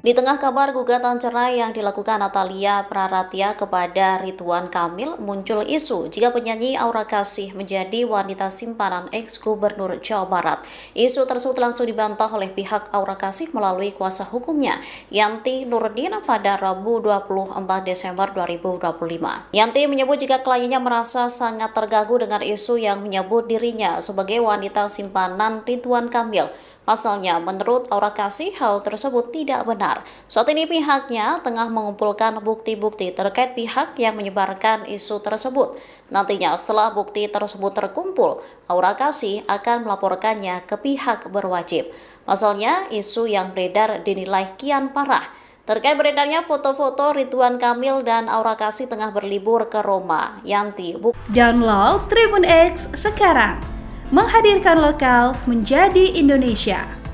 Di tengah kabar gugatan cerai yang dilakukan Natalia Praratya kepada Ridwan Kamil, muncul isu jika penyanyi Aura Kasih menjadi wanita simpanan ex-gubernur Jawa Barat. Isu tersebut langsung dibantah oleh pihak Aura Kasih melalui kuasa hukumnya, Yanti Nurdin, pada Rabu 24 Desember 2025. Yanti menyebut jika kliennya merasa sangat terganggu dengan isu yang menyebut dirinya sebagai wanita simpanan Ridwan Kamil. Pasalnya, menurut Aura Kasih, hal tersebut tidak benar. Saat ini pihaknya tengah mengumpulkan bukti-bukti terkait pihak yang menyebarkan isu tersebut. Nantinya setelah bukti tersebut terkumpul, Aura Kasih akan melaporkannya ke pihak berwajib. Pasalnya, isu yang beredar dinilai kian parah. Terkait beredarnya foto-foto Ridwan Kamil dan Aura Kasih tengah berlibur ke Roma, Yanti Download Tribun X sekarang, menghadirkan lokal menjadi Indonesia.